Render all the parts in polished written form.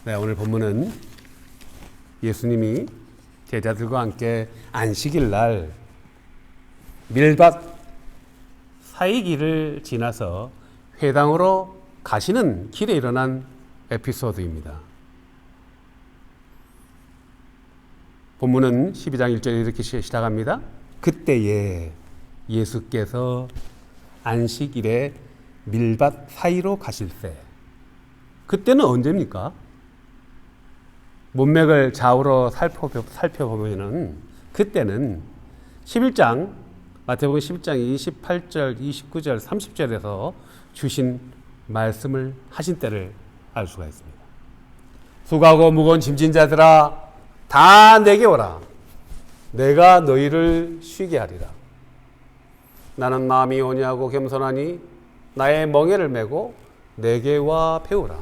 네, 오늘 본문은 예수님이 제자들과 함께 안식일 날 밀밭 사이길을 지나서 회당으로 가시는 길에 일어난 에피소드입니다. 본문은 12장 1절에 이렇게 시작합니다. 그때에 예수께서 안식일에 밀밭 사이로 가실새. 그때는 언제입니까? 문맥을 좌우로 살펴보면 그때는 11장 마태복음 11장 28절, 29절, 30절에서 주신 말씀을 하신 때를 알 수가 있습니다. 수고하고 무거운 짐진 자들아 다 내게 오라. 내가 너희를 쉬게 하리라. 나는 마음이 온유하고 겸손하니 나의 멍에를 메고 내게 와 배우라.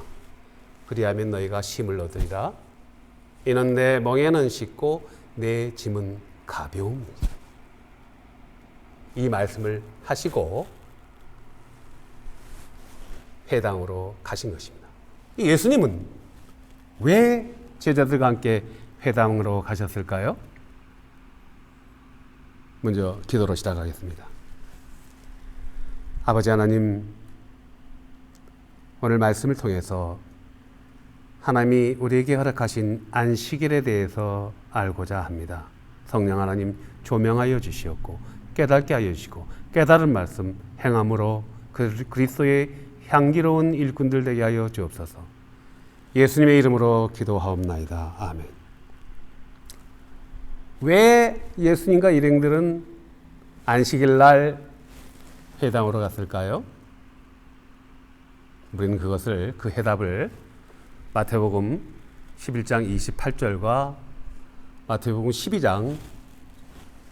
그리하면 너희가 쉼을 얻으리라. 이는 내 멍에는 쉽고 내 짐은 가벼움이다. 이 말씀을 하시고 회당으로 가신 것입니다. 예수님은 왜 제자들과 함께 회당으로 가셨을까요? 먼저 기도로 시작하겠습니다. 아버지 하나님, 오늘 말씀을 통해서 하나님이 우리에게 허락하신 안식일에 대해서 알고자 합니다. 성령 하나님 조명하여 주시옵고 깨닫게 하여 주시고 깨달은 말씀 행함으로 그리스도의 향기로운 일꾼들 되게 하여 주옵소서. 예수님의 이름으로 기도하옵나이다. 아멘. 왜 예수님과 일행들은 안식일 날 회당으로 갔을까요? 우리는 그 해답을 마태복음 11장 28절과 마태복음 12장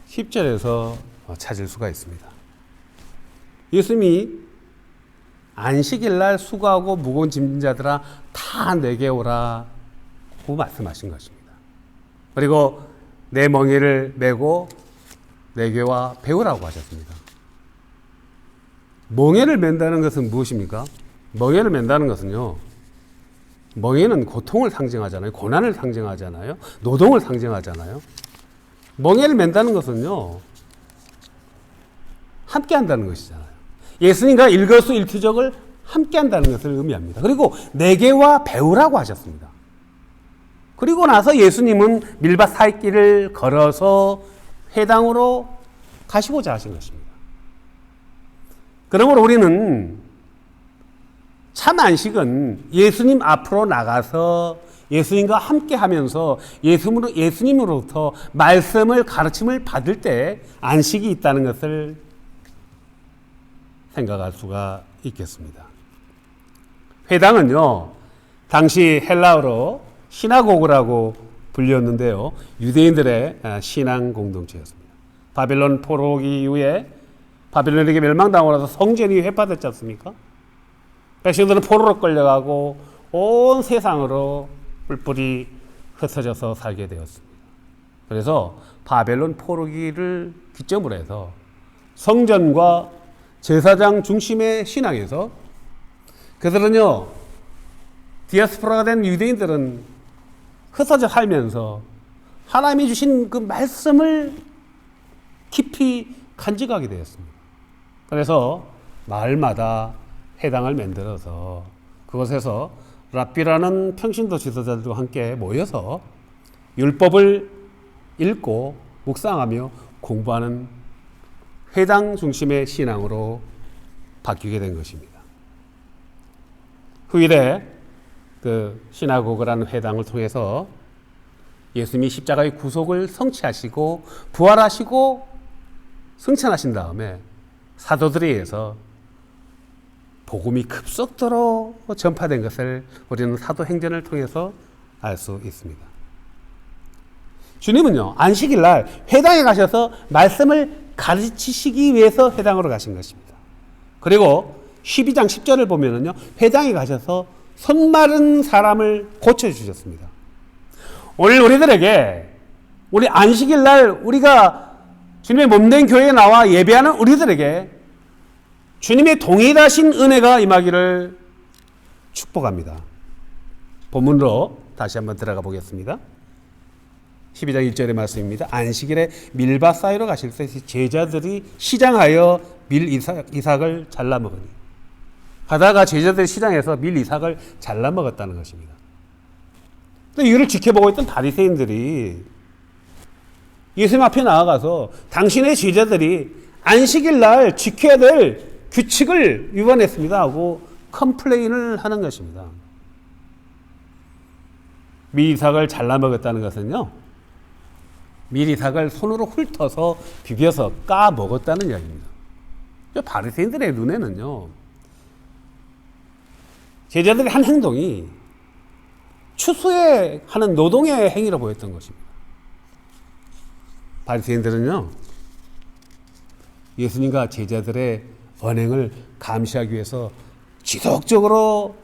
10절에서 찾을 수가 있습니다. 예수님이 안식일 날 수고하고 무거운 짐진 자들아 다 내게 오라고 말씀하신 것입니다. 그리고 내 멍에를 메고 내게 와 배우라고 하셨습니다. 멍에를 맨다는 것은 무엇입니까? 멍에를 맨다는 것은요, 멍에는 고통을 상징하잖아요. 고난을 상징하잖아요. 노동을 상징하잖아요. 멍에를 맨다는 것은요, 함께 한다는 것이잖아요. 예수님과 일거수일투족을 함께 한다는 것을 의미합니다. 그리고 내게와 배우라고 하셨습니다. 그리고 나서 예수님은 밀밭 사이길을 걸어서 회당으로 가시고자 하신 것입니다. 그러므로 우리는 참 안식은 예수님 앞으로 나가서 예수님과 함께 하면서 예수님으로부터 말씀을 가르침을 받을 때 안식이 있다는 것을 생각할 수가 있겠습니다. 회당은요, 당시 헬라어로 시나고그라고 불렸는데요, 유대인들의 신앙 공동체였습니다. 바벨론 포로기 이후에 바벨론에게 멸망당하고 나서 성전이 회파됐지 않습니까? 백성들은 포로로 끌려가고 온 세상으로 뿔뿔이 흩어져서 살게 되었습니다. 그래서 바벨론 포로기를 기점으로 해서 성전과 제사장 중심의 신앙에서 그들은요, 디아스포라가 된 유대인들은 흩어져 살면서 하나님이 주신 그 말씀을 깊이 간직하게 되었습니다. 그래서 마을마다 회당을 만들어서 그곳에서 랍비라는 평신도 지도자들과 함께 모여서 율법을 읽고 묵상하며 공부하는 회당 중심의 신앙으로 바뀌게 된 것입니다. 후일에 그 시나고그라는 회당을 통해서 예수님이 십자가의 구속을 성취하시고 부활하시고 승천하신 다음에 사도들에 의해서 복음이 급속도로 전파된 것을 우리는 사도행전을 통해서 알 수 있습니다. 주님은요, 안식일 날 회당에 가셔서 말씀을 가르치시기 위해서 회당으로 가신 것입니다. 그리고 12장 10절을 보면은요, 회당에 가셔서 손마른 사람을 고쳐주셨습니다. 오늘 우리 안식일 날 우리가 주님의 몸된 교회에 나와 예배하는 우리들에게 주님의 동일하신 은혜가 임하기를 축복합니다. 본문으로 다시 한번 들어가 보겠습니다. 12장 1절의 말씀입니다. 안식일에 밀밭 사이로 가실 때 제자들이 시장하여 밀 이삭을 잘라 먹으니. 가다가 제자들이 시장에서 밀 이삭을 잘라 먹었다는 것입니다. 근데 이를 지켜보고 있던 바리새인들이 예수님 앞에 나아가서 당신의 제자들이 안식일 날 지켜야 될 규칙을 위반했습니다 하고 컴플레인을 하는 것입니다. 밀 이삭을 잘라 먹었다는 것은요, 밀 이삭을 손으로 훑어서 비벼서 까 먹었다는 이야기입니다. 바리새인들의 눈에는요, 제자들의 한 행동이 추수에 하는 노동의 행위로 보였던 것입니다. 바리새인들은요, 예수님과 제자들의 언행을 감시하기 위해서 지속적으로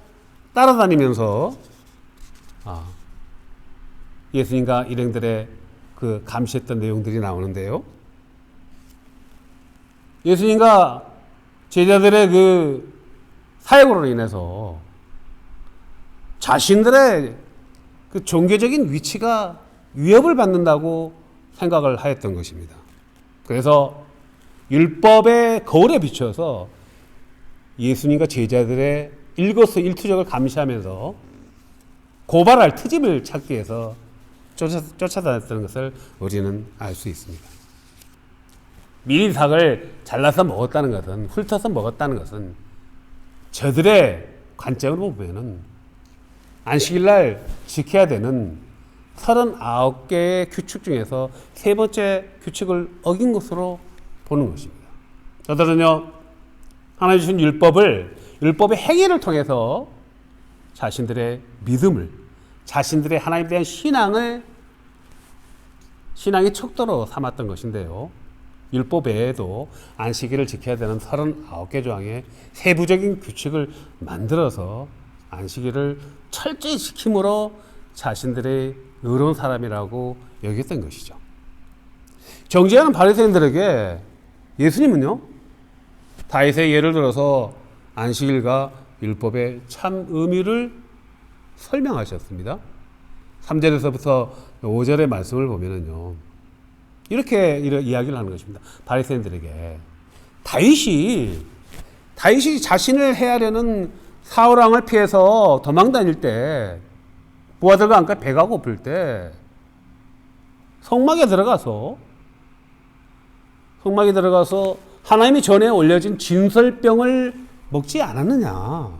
따라다니면서 예수님과 일행들의 그 감시했던 내용들이 나오는데요. 예수님과 제자들의 그 사역으로 인해서 자신들의 그 종교적인 위치가 위협을 받는다고 생각을 하였던 것입니다. 그래서 율법의 거울에 비춰서 예수님과 제자들의 일거수일투족을 감시하면서 고발할 트집을 찾기 위해서 쫓아다녔던 것을 우리는 알 수 있습니다. 밀이삭을 잘라서 먹었다는 것은, 훑어서 먹었다는 것은 저들의 관점으로 보면은 안식일날 지켜야 되는 39개의 규칙 중에서 세 번째 규칙을 어긴 것으로 보는 것입니다. 저들은요, 하나님 주신 율법의 행위를 통해서 자신들의 믿음을, 자신들의 하나님에 대한 신앙의 척도로 삼았던 것인데요. 율법 외에도 안식일을 지켜야 되는 39개 조항의 세부적인 규칙을 만들어서 안식일을 철저히 지킴으로 자신들의 의로운 사람이라고 여겼던 것이죠. 정죄하는 바리새인들에게 예수님은요, 다윗의 예를 들어서 안식일과 율법의 참 의미를 설명하셨습니다. 3절에서부터 5절의 말씀을 보면은요, 이렇게 이야기를 하는 것입니다. 바리새인들에게 다윗이 자신을 해하려는 사울 왕을 피해서 도망 다닐 때, 부하들과 함께 배가 고플 때 성막에 들어가서 하나님이 전에 올려진 진설병을 먹지 않았느냐.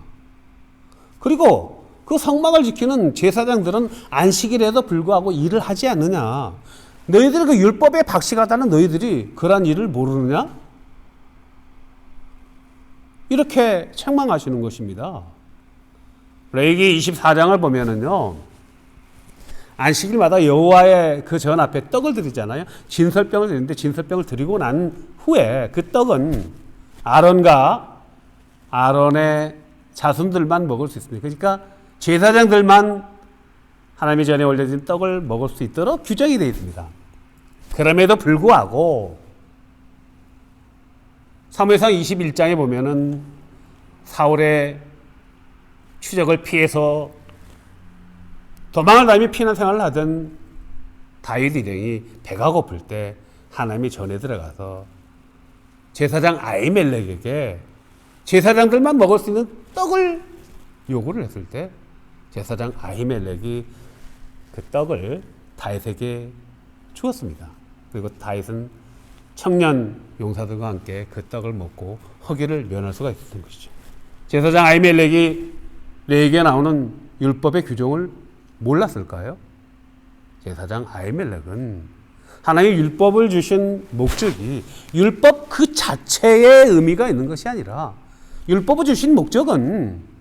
그리고 그 성막을 지키는 제사장들은 안식일에도 불구하고 일을 하지 않느냐. 너희들이 그 율법에 박식하다는 너희들이 그러한 일을 모르느냐? 이렇게 책망하시는 것입니다. 레위기 24장을 보면은요, 안식일마다 여호와의 그 전 앞에 떡을 드리잖아요. 진설병을 드리는데, 진설병을 드리고 난 후에 그 떡은 아론과 아론의 자손들만 먹을 수 있습니다. 그러니까 제사장들만 하나님의 전에 올려진 떡을 먹을 수 있도록 규정이 되어 있습니다. 그럼에도 불구하고 사무엘상 21장에 보면은 사울의 추적을 피해서 도망을 다니며 피난 생활을 하던 다윗 일행이 배가 고플 때 하나님이 전에 들어가서 제사장 아히멜렉에게 제사장들만 먹을 수 있는 떡을 요구를 했을 때 제사장 아히멜렉이 그 떡을 다윗에게 주었습니다. 그리고 다윗은 청년 용사들과 함께 그 떡을 먹고 허기를 면할 수가 있었던 것이죠. 제사장 아히멜렉이 레위기에 나오는 율법의 규정을 몰랐을까요? 제사장 아히멜렉은 하나님의 율법을 주신 목적이 율법 그 자체의 의미가 있는 것이 아니라 율법을 주신 목적은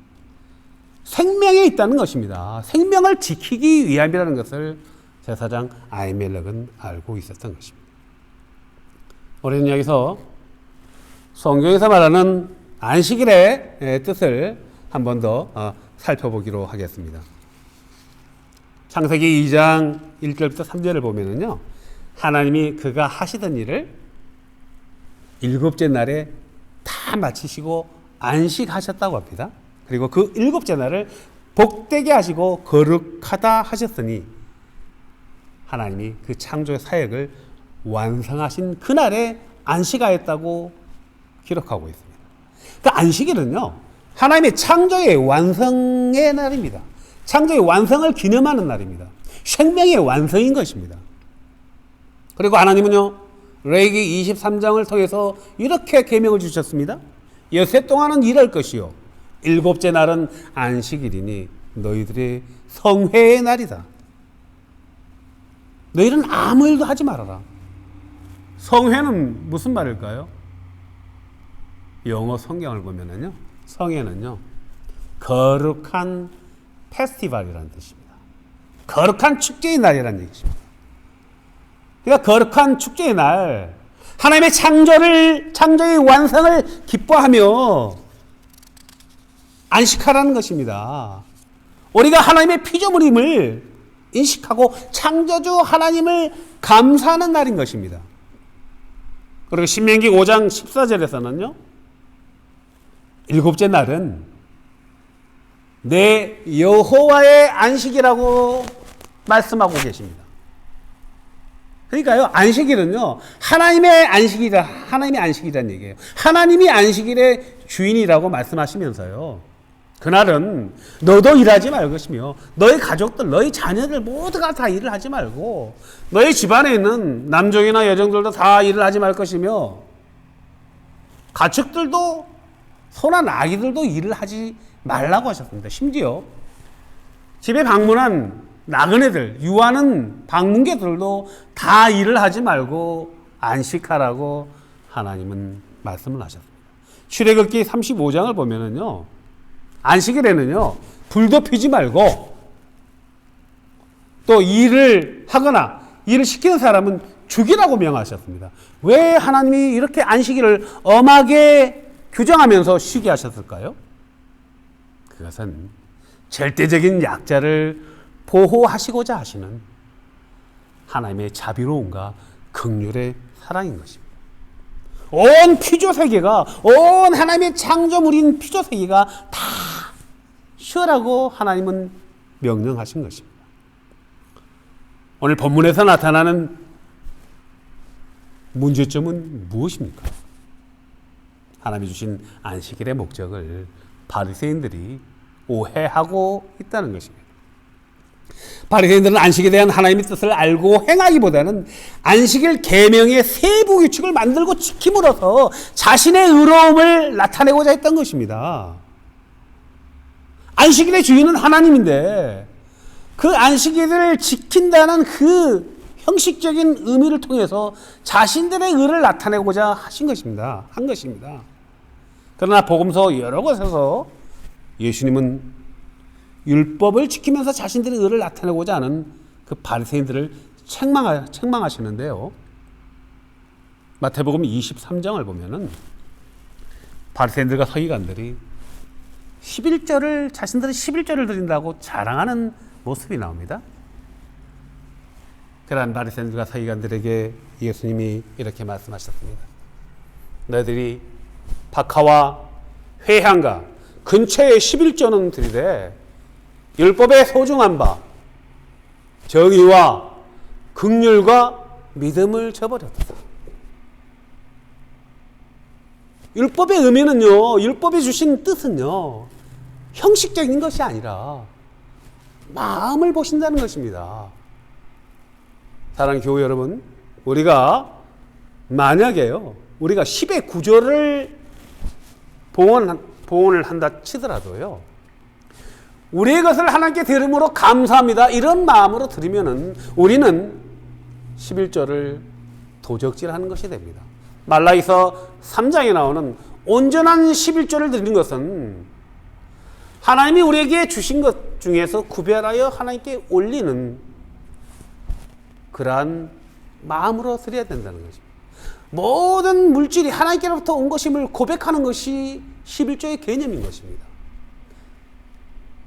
생명에 있다는 것입니다. 생명을 지키기 위함이라는 것을 제사장 아히멜렉은 알고 있었던 것입니다. 우리는 여기서 성경에서 말하는 안식일의 뜻을 한 번 더 살펴보기로 하겠습니다. 창세기 2장 1절부터 3절을 보면은요, 하나님이 그가 하시던 일을 일곱째 날에 다 마치시고 안식하셨다고 합니다. 그리고 그 일곱째 날을 복되게 하시고 거룩하다 하셨으니 하나님이 그 창조의 사역을 완성하신 그날에 안식하였다고 기록하고 있습니다. 그 안식일은요, 하나님의 창조의 완성의 날입니다. 창조의 완성을 기념하는 날입니다. 생명의 완성인 것입니다. 그리고 하나님은요, 레위기 23장을 통해서 이렇게 계명을 주셨습니다. 여세 동안은 일할 것이요 일곱째 날은 안식일이니 너희들의 성회의 날이다. 너희는 아무 일도 하지 말아라. 성회는 무슨 말일까요? 영어 성경을 보면은요, 성회는요, 거룩한 페스티벌이라는 뜻입니다. 거룩한 축제의 날이라는 얘기입니다. 그러니까 거룩한 축제의 날, 하나님의 창조의 완성을 기뻐하며 안식하라는 것입니다. 우리가 하나님의 피조물임을 인식하고 창조주 하나님을 감사하는 날인 것입니다. 그리고 신명기 5장 14절에서는요, 일곱째 날은 내 여호와의 안식이라고 말씀하고 계십니다. 그러니까요, 안식일은요, 하나님의 안식이라는 얘기예요. 하나님이 안식일의 주인이라고 말씀하시면서요, 그날은 너도 일하지 말 것이며 너희 가족들, 너희 자녀들 모두가 다 일을 하지 말고 너희 집안에 있는 남종이나 여종들도 다 일을 하지 말 것이며 가축들도, 소나 나귀들도 일을 하지 말라고 하셨습니다. 심지어 집에 방문한 나그네들, 유하는 방문객들도 다 일을 하지 말고 안식하라고 하나님은 말씀을 하셨습니다. 출애굽기 35장을 보면은요, 안식일에는요, 불도 피지 말고 또 일을 하거나 일을 시키는 사람은 죽이라고 명하셨습니다. 왜 하나님이 이렇게 안식일을 엄하게 규정하면서 쉬게 하셨을까요? 그것은 절대적인 약자를 보호하시고자 하시는 하나님의 자비로움과 긍휼의 사랑인 것입니다. 온 피조세계가, 온 하나님의 창조물인 피조세계가 다 쉬어라고 하나님은 명령하신 것입니다. 오늘 본문에서 나타나는 문제점은 무엇입니까? 하나님이 주신 안식일의 목적을 바리새인들이 오해하고 있다는 것입니다. 바리새인들은 안식에 대한 하나님의 뜻을 알고 행하기보다는 안식일 계명의 세부 규칙을 만들고 지킴으로써 자신의 의로움을 나타내고자 했던 것입니다. 안식일의 주인은 하나님인데 그 안식일을 지킨다는 그 형식적인 의미를 통해서 자신들의 의를 나타내고자 한 것입니다. 그러나 복음서 여러 곳에서 예수님은 율법을 지키면서 자신들의 의를 나타내고자 하는 그 바리새인들을 책망하시는데요. 마태복음 23장을 보면은 바리새인들과 서기관들이 자신들이 11절을 드린다고 자랑하는 모습이 나옵니다. 그러한 바리새인들과 서기관들에게 예수님이 이렇게 말씀하셨습니다. 너희들이 박하와 회향과 근처에 11조는 드리되 율법의 소중한 바 정의와 긍휼과 믿음을 저버렸다. 율법의 의미는요, 율법이 주신 뜻은요, 형식적인 것이 아니라 마음을 보신다는 것입니다. 사랑하는 교회 여러분, 만약에요, 우리가 10의 구절을 봉헌을 한다 치더라도요, 우리의 것을 하나님께 드림으로 감사합니다, 이런 마음으로 드리면은 우리는 11조를 도적질하는 것이 됩니다. 말라기서 3장에 나오는 온전한 11조를 드리는 것은 하나님이 우리에게 주신 것 중에서 구별하여 하나님께 올리는 그러한 마음으로 드려야 된다는 것입니다. 모든 물질이 하나님께로부터 온 것임을 고백하는 것이 11조의 개념인 것입니다.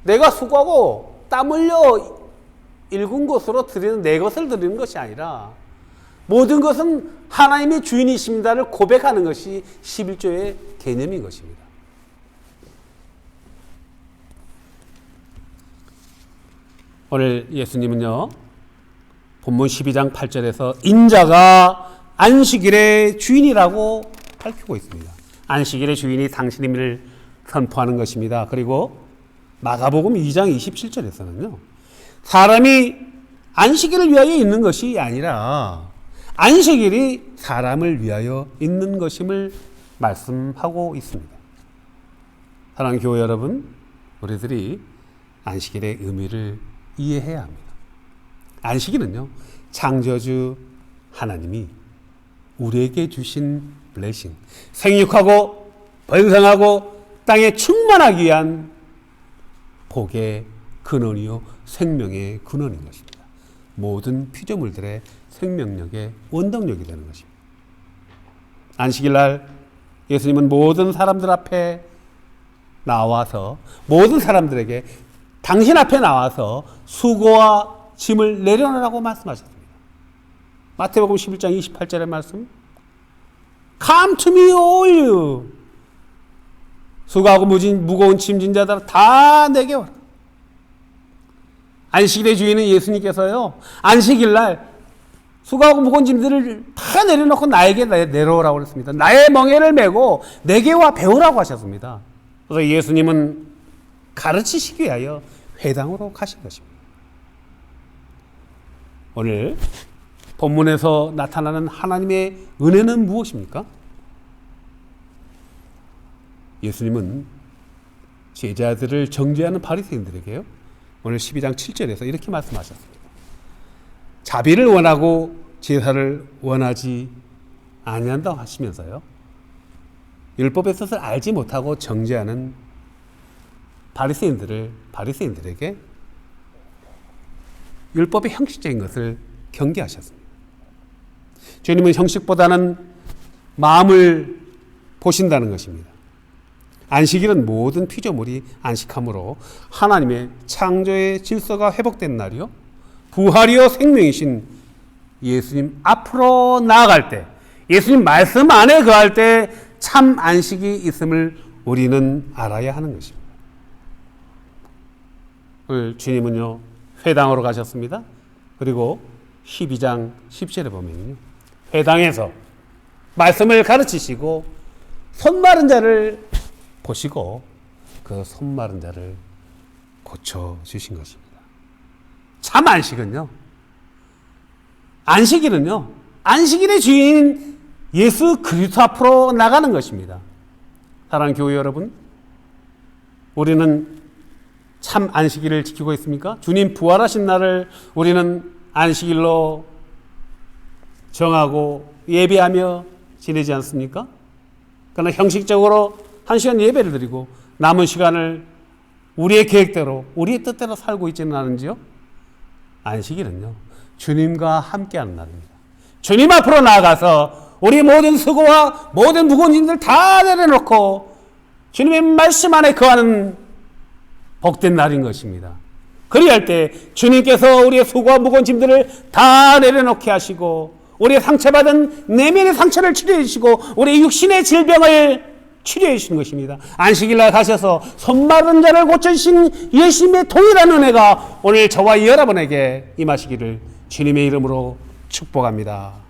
내가 수고하고 땀 흘려 일군 것으로 드리는 내 것을 드리는 것이 아니라 모든 것은 하나님의 주인이십니다를 고백하는 것이 11조의 개념인 것입니다. 오늘 예수님은요, 본문 12장 8절에서 인자가 안식일의 주인이라고 밝히고 있습니다. 안식일의 주인이 당신임을 선포하는 것입니다. 그리고 마가복음 2장 27절에서는요, 사람이 안식일을 위하여 있는 것이 아니라 안식일이 사람을 위하여 있는 것임을 말씀하고 있습니다. 사랑하는 교회 여러분, 우리들이 안식일의 의미를 이해해야 합니다. 안식일은요, 창조주 하나님이 우리에게 주신 블레싱, 생육하고 번성하고 땅에 충만하기 위한 복의 근원이요 생명의 근원인 것입니다. 모든 피조물들의 생명력의 원동력이 되는 것입니다. 안식일 날 예수님은 모든 사람들 앞에 나와서, 모든 사람들에게 당신 앞에 나와서 수고와 짐을 내려놓으라고 말씀하셨습니다. 마태복음 11장 28절의 말씀, Come to me all you, 수고하고 무거운 짐진 자들 다 내게 와라. 안식일의 주인은 예수님께서요, 안식일 날 수고하고 무거운 짐들을 다 내려놓고 나에게 내려오라고 그랬습니다. 나의 멍에를 메고 내게 와 배우라고 하셨습니다. 그래서 예수님은 가르치시기 위하여 회당으로 가신 것입니다. 오늘 본문에서 나타나는 하나님의 은혜는 무엇입니까? 예수님은 제자들을 정죄하는 바리새인들에게요, 오늘 12장 7절에서 이렇게 말씀하셨습니다. 자비를 원하고 제사를 원하지 아니한다고 하시면서요, 율법의 뜻을 알지 못하고 정죄하는 바리새인들에게 율법의 형식적인 것을 경계하셨습니다. 주님은 형식보다는 마음을 보신다는 것입니다. 안식일은 모든 피조물이 안식함으로 하나님의 창조의 질서가 회복된 날이요, 부활이요 생명이신 예수님 앞으로 나아갈 때, 예수님 말씀 안에 거할 때 참 안식이 있음을 우리는 알아야 하는 것입니다. 오늘 주님은요, 회당으로 가셨습니다. 그리고 12장 10절에 보면요, 회당에서 말씀을 가르치시고 손 마른 자를 보시고 그 손 마른 자를 고쳐주신 것입니다. 참 안식은요, 안식일은요, 안식일의 주인 예수 그리스도 앞으로 나가는 것입니다. 사랑하는 교회 여러분, 우리는 참 안식일을 지키고 있습니까? 주님 부활하신 날을 우리는 안식일로 정하고 예배하며 지내지 않습니까? 그러나 형식적으로 1시간 예배를 드리고 남은 시간을 우리의 계획대로, 우리의 뜻대로 살고 있지는 않은지요? 안식일은요, 주님과 함께하는 날입니다. 주님 앞으로 나아가서 우리 모든 수고와 모든 무거운 짐들 다 내려놓고 주님의 말씀 안에 거하는 복된 날인 것입니다. 그리할 때 주님께서 우리의 수고와 무거운 짐들을 다 내려놓게 하시고 우리의 상처받은 내면의 상처를 치료해 주시고 우리의 육신의 질병을 치료해 주시는 것입니다. 안식일날 가셔서 손 마른 자를 고쳐주신 예수님의 동일한 은혜가 오늘 저와 여러분에게 임하시기를 주님의 이름으로 축복합니다.